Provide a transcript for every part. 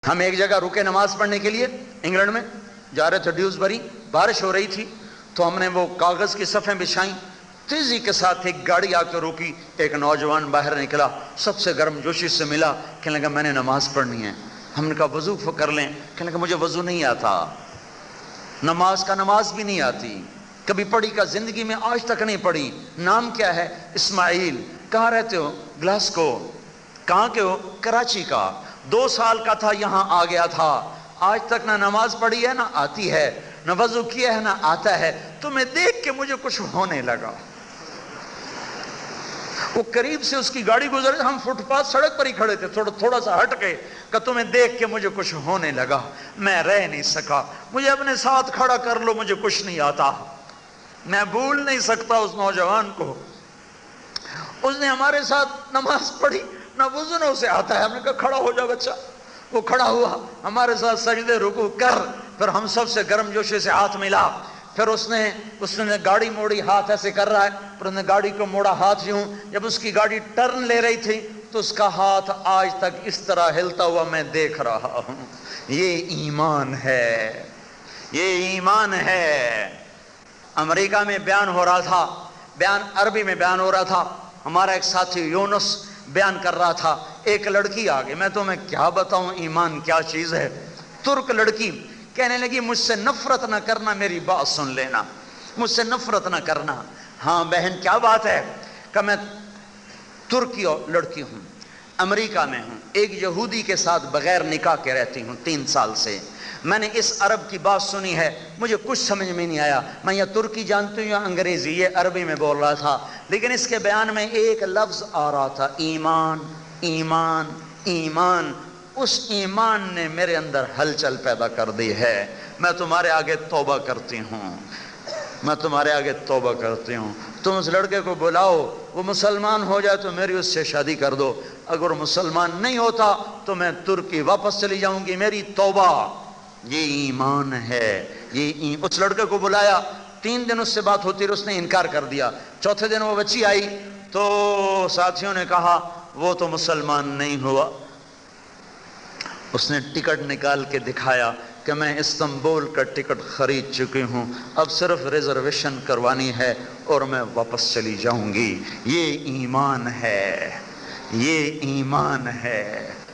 ہم ایک جگہ رکے نماز پڑھنے کے لیے، انگلینڈ میں جا رہے تھے، ڈیوزبری، بارش ہو رہی تھی، تو ہم نے وہ کاغذ کی صفیں بچھائیں، تیزی کے ساتھ ایک گاڑی آ کے روکی، ایک نوجوان باہر نکلا، سب سے گرم جوشی سے ملا، کہنے لگا میں نے نماز پڑھنی ہے۔ ہم نے کہا وضو کر لیں، کہنے لگا مجھے وضو نہیں آتا، نماز بھی نہیں آتی، کبھی پڑھی کا زندگی میں آج تک نہیں پڑھی۔ نام کیا ہے؟ اسماعیل۔ کہاں رہتے ہو؟ گلاسکو۔ کہاں کے ہو؟ کراچی کا۔ 2 سال کا تھا یہاں آ گیا تھا، آج تک نہ نماز پڑھی ہے نہ آتی ہے، نہ وضو کیا ہے نہ آتا ہے۔ تمہیں دیکھ کے مجھے کچھ ہونے لگا۔ وہ قریب سے اس کی گاڑی گزر، ہم فٹ پاتھ سڑک پر ہی کھڑے تھے، تھوڑا سا ہٹ کے، کہ تمہیں دیکھ کے مجھے کچھ ہونے لگا، میں رہ نہیں سکا، مجھے اپنے ساتھ کھڑا کر لو، مجھے کچھ نہیں آتا۔ میں بھول نہیں سکتا اس نوجوان کو، اس نے ہمارے ساتھ نماز پڑھی، نہ وضو نہ اسے آتا ہے۔ ہم نے کہا کھڑا ہو جا بچہ، وہ کھڑا ہوا، ہمارے ساتھ سجدے رکوع کر، پھر ہم سب سے گرم جوشی سے ہاتھ ملا، پھر اس نے گاڑی موڑی، ہاتھ ایسے کر رہا ہے، پھر اس نے گاڑی کو موڑا ہاتھ یوں، جب اس کی گاڑی ٹرن لے رہی تھی تو اس کا ہاتھ آج تک اس طرح ہلتا ہوا میں دیکھ رہا ہوں۔ یہ ایمان ہے، یہ ایمان ہے۔ امریکہ میں بیان ہو رہا تھا، بیان عربی میں بیان ہو رہا تھا، ہمارا ایک ساتھی یونس بیان کر رہا تھا، ایک لڑکی آگے، میں تمہیں کیا بتاؤں ایمان کیا چیز ہے، ترک لڑکی کہنے لگی مجھ سے نفرت نہ کرنا، میری بات سن لینا، مجھ سے نفرت نہ کرنا۔ ہاں بہن کیا بات ہے؟ کہ میں ترکی لڑکی ہوں، امریکہ میں ہوں، ایک یہودی کے ساتھ بغیر نکاح کے رہتی ہوں 3 سال سے، میں نے اس عرب کی بات سنی ہے، مجھے کچھ سمجھ میں نہیں آیا، میں یا ترکی جانتی ہوں یا انگریزی، یہ عربی میں بول رہا تھا، لیکن اس کے بیان میں ایک لفظ آ رہا تھا، ایمان ایمان ایمان۔ اس ایمان نے میرے اندر ہلچل پیدا کر دی ہے۔ میں تمہارے آگے توبہ کرتی ہوں، میں تمہارے آگے توبہ کرتی ہوں، تم اس لڑکے کو بلاؤ، وہ مسلمان ہو جائے تو میری اس سے شادی کر دو، اگر مسلمان نہیں ہوتا تو میں ترکی واپس چلی جاؤں گی، میری توبہ۔ یہ ایمان ہے، اس لڑکے کو بلایا، 3 دن اس سے بات ہوتی رہی، اس نے انکار کر دیا، 4تھے دن وہ بچی آئی تو ساتھیوں نے کہا وہ تو مسلمان نہیں ہوا۔ اس نے ٹکٹ نکال کے دکھایا کہ میں استنبول کا ٹکٹ خرید چکی ہوں، اب صرف ریزرویشن کروانی ہے اور میں واپس چلی جاؤں گی۔ یہ ایمان ہے، یہ ایمان ہے۔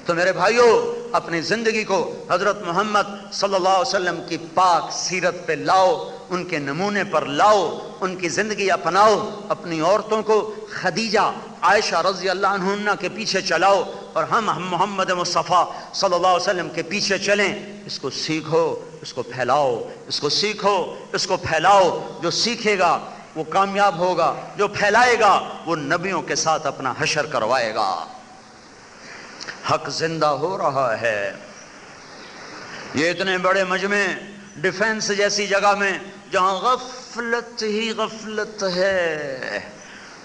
تو میرے بھائیوں، اپنی زندگی کو حضرت محمد صلی اللہ علیہ وسلم کی پاک سیرت پہ لاؤ، ان کے نمونے پر لاؤ، ان کی زندگی اپناؤ، اپنی عورتوں کو خدیجہ، عائشہ رضی اللہ عنہن کے پیچھے چلاؤ، اور ہم محمد مصطفیٰ صلی اللہ علیہ وسلم کے پیچھے چلیں۔ اس کو سیکھو، اس کو پھیلاؤ، اس کو سیکھو، اس کو پھیلاؤ۔ جو سیکھے گا وہ کامیاب ہوگا، جو پھیلائے گا وہ نبیوں کے ساتھ اپنا حشر کروائے گا۔ حق زندہ ہو رہا ہے۔ یہ اتنے بڑے مجمع، ڈیفنس جیسی جگہ میں جہاں غفلت ہی غفلت ہے،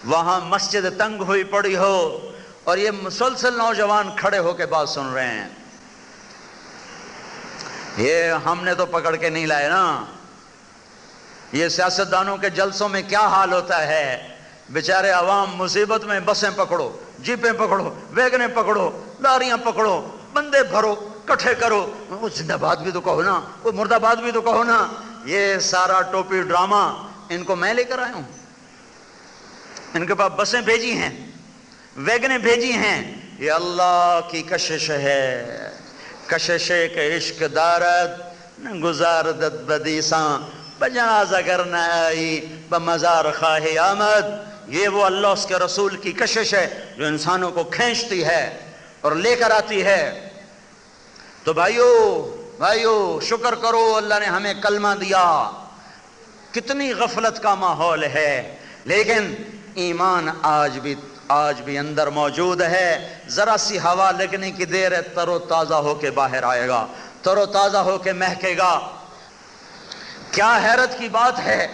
وہاں مسجد تنگ ہوئی پڑی ہو اور یہ مسلسل نوجوان کھڑے ہو کے بات سن رہے ہیں، یہ ہم نے تو پکڑ کے نہیں لائے نا۔ یہ سیاستدانوں کے جلسوں میں کیا حال ہوتا ہے، بیچارے عوام مصیبت میں، بسیں پکڑو، جیپیں پکڑو، ویگنیں پکڑو، لاریاں پکڑو، بندے بھرو، کٹھے کرو، وہ زندہ باد بھی تو کہو نا، وہ مردہ باد بھی تو کہو نا۔ یہ سارا ٹوپی ڈرامہ ان کو میں لے کر آیا ہوں، ان کے پاس بسیں بھیجی ہیں، ویگنیں بھیجی ہیں، یہ اللہ کی کشش ہے۔ کشش کے عشق دارد گزاردت بدیساں، بجنازہ گر نہ آئی بمزار خواہ آمد۔ یہ وہ اللہ اس کے رسول کی کشش ہے جو انسانوں کو کھینچتی ہے اور لے کر آتی ہے۔ تو بھائیو شکر کرو، اللہ نے ہمیں کلمہ دیا۔ کتنی غفلت کا ماحول ہے، لیکن ایمان آج بھی اندر موجود ہے۔ ذرا سی ہوا لگنے کی دیر ہے، تر و تازہ ہو کے باہر آئے گا، تر و تازہ ہو کے مہکے گا۔ کیا حیرت کی بات ہے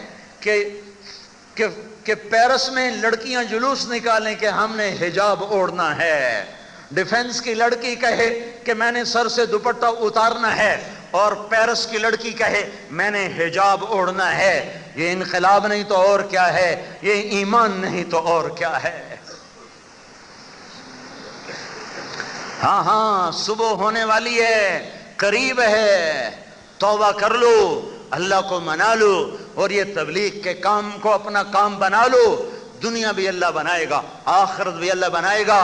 کہ پیرس میں لڑکیاں جلوس نکالیں کہ ہم نے حجاب اوڑھنا ہے، ڈیفنس کی لڑکی کہے کہ میں نے سر سے دوپٹہ اتارنا ہے، اور پیرس کی لڑکی کہے میں نے حجاب اوڑھنا ہے۔ یہ انقلاب نہیں تو اور کیا ہے، یہ ایمان نہیں تو اور کیا ہے۔ ہاں ہاں صبح ہونے والی ہے، قریب ہے، توبہ کر لو، اللہ کو منا لو، اور یہ تبلیغ کے کام کو اپنا کام بنا لو۔ دنیا بھی اللہ بنائے گا، آخرت بھی اللہ بنائے گا۔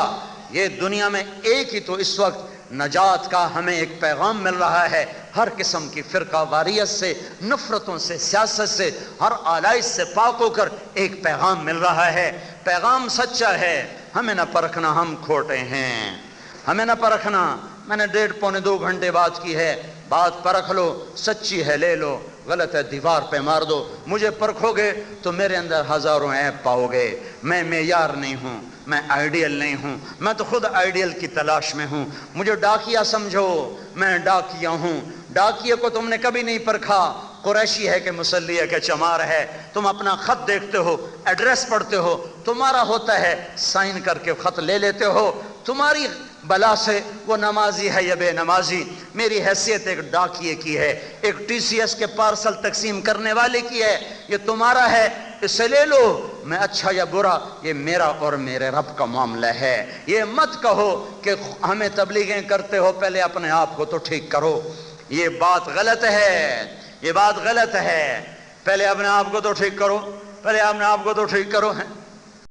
یہ دنیا میں ایک ہی تو اس وقت نجات کا ہمیں ایک پیغام مل رہا ہے، ہر قسم کی فرقہ واریت سے، نفرتوں سے، سیاست سے، ہر آلائش سے پاک ہو کر ایک پیغام مل رہا ہے۔ پیغام سچا ہے، ہمیں نہ پرکھنا ہم کھوٹے ہیں، ہمیں نہ پرکھنا۔ میں نے 1.5 پونے 2 گھنٹے بات کی ہے، بات پرکھ لو، سچی ہے لے لو، غلط ہے دیوار پہ مار دو۔ مجھے پرکھو گے تو میرے اندر ہزاروں عیب پاؤ گے۔ میں معیار نہیں ہوں، میں آئیڈیل نہیں ہوں، میں تو خود آئیڈیل کی تلاش میں ہوں۔ مجھے ڈاکیا سمجھو، میں ڈاکیا ہوں۔ ڈاکیے کو تم نے کبھی نہیں پرکھا، قریشی ہے کہ مسلی ہے کہ چمار ہے۔ تم اپنا خط دیکھتے ہو، ایڈریس پڑھتے ہو، تمہارا ہوتا ہے، سائن کر کے خط لے لیتے ہو۔ تمہاری بلا سے وہ نمازی ہے یا بے نمازی، میری حیثیت ایک ڈاکیے کی ہے، ایک ٹی سی ایس کے پارسل تقسیم کرنے والے کی ہے۔ یہ تمہارا ہے، اسے لے لو، میں اچھا یا برا یہ میرا اور میرے رب کا معاملہ ہے۔ یہ مت کہو کہ ہمیں تبلیغیں کرتے ہو، پہلے اپنے آپ کو تو ٹھیک کرو۔ یہ بات غلط ہے، یہ بات غلط ہے۔ پہلے اپنے آپ کو تو ٹھیک کرو، پہلے اپنے آپ کو تو ٹھیک کرو۔